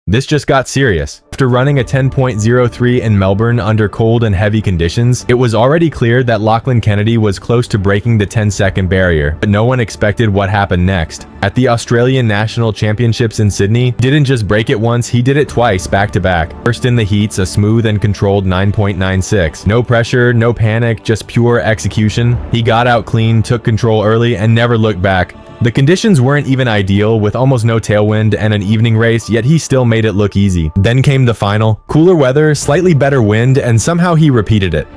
this just got serious. After running a 10.03 in Melbourne under cold and heavy conditions, it was already clear that Lachlan Kennedy was close to breaking the 10-second barrier, but no one expected what happened next. At the Australian National Championships in Sydney, he didn't just break it once, he did it twice back to back. First in the heats, a smooth and controlled 9.96. No pressure, no panic, just pure execution. He got out clean, took control early, and never looked back. The conditions weren't even ideal, with almost no tailwind and an evening race, yet he still made it look easy. Then came the final. Cooler weather, slightly better wind, and somehow he repeated it.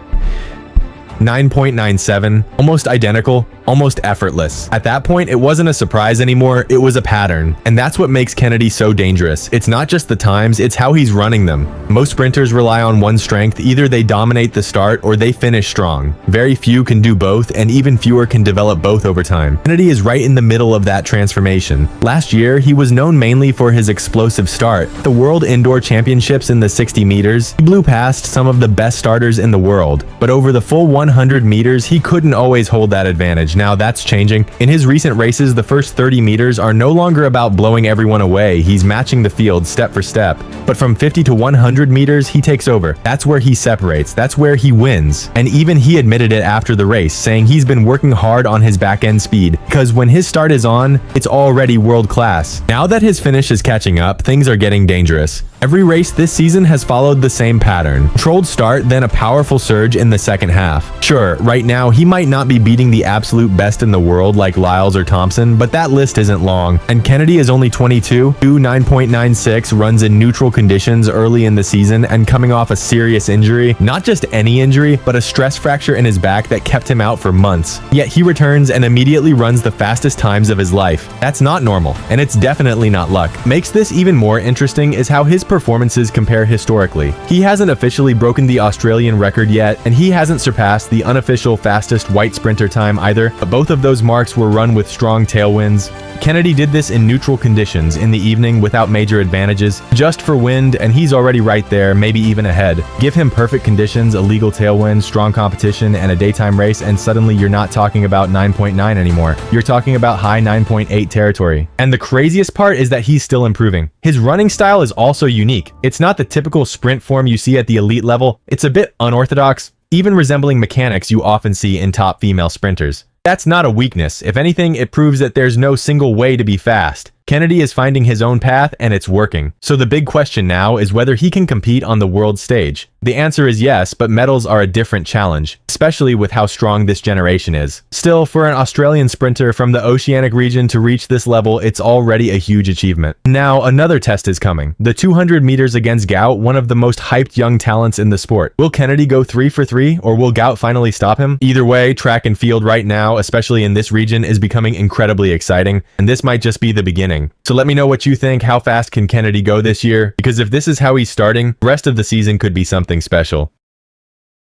9.97, almost identical, almost effortless. At that point, it wasn't a surprise anymore, it was a pattern. And that's what makes Kennedy so dangerous. It's not just the times, it's how he's running them. Most sprinters rely on one strength, either they dominate the start or they finish strong. Very few can do both, and even fewer can develop both over time. Kennedy is right in the middle of that transformation. Last year, he was known mainly for his explosive start. The World Indoor Championships in the 60 meters, he blew past some of the best starters in the world. But over the full 100 meters, he couldn't always hold that advantage. Now that's changing. In his recent races, the first 30 meters are no longer about blowing everyone away. He's matching the field step for step. But from 50 to 100 meters, he takes over. That's where he separates. That's where he wins. And even he admitted it after the race, saying he's been working hard on his back-end speed, because when his start is on, it's already world class. Now that his finish is catching up, things are getting dangerous. Every race this season has followed the same pattern. Controlled start, then a powerful surge in the second half. Sure, right now he might not be beating the absolute best in the world like Lyles or Thompson, but that list isn't long. And Kennedy is only 22, 9.96 runs in neutral conditions early in the season and coming off a serious injury. Not just any injury, but a stress fracture in his back that kept him out for months. Yet he returns and immediately runs the fastest times of his life. That's not normal, and it's definitely not luck. Makes this even more interesting is how his performances compare historically. He hasn't officially broken the Australian record yet, and he hasn't surpassed the unofficial fastest white sprinter time either, but both of those marks were run with strong tailwinds. Kennedy did this in neutral conditions in the evening without major advantages, just for wind, and he's already right there, maybe even ahead. Give him perfect conditions, a legal tailwind, strong competition, and a daytime race, and suddenly you're not talking about 9.9 anymore. You're talking about high 9.8 territory. And the craziest part is that he's still improving. His running style is also unique. It's not the typical sprint form you see at the elite level. It's a bit unorthodox, even resembling mechanics you often see in top female sprinters. That's not a weakness. If anything, it proves that there's no single way to be fast. Kennedy is finding his own path, and it's working. So the big question now is whether he can compete on the world stage. The answer is yes, but medals are a different challenge, especially with how strong this generation is. Still, for an Australian sprinter from the Oceanic region to reach this level, it's already a huge achievement. Now, another test is coming. The 200 meters against Gout, one of the most hyped young talents in the sport. Will Kennedy go 3 for 3, or will Gout finally stop him? Either way, track and field right now, especially in this region, is becoming incredibly exciting, and this might just be the beginning. So let me know what you think. How fast can Kennedy go this year? Because if this is how he's starting, the rest of the season could be something special.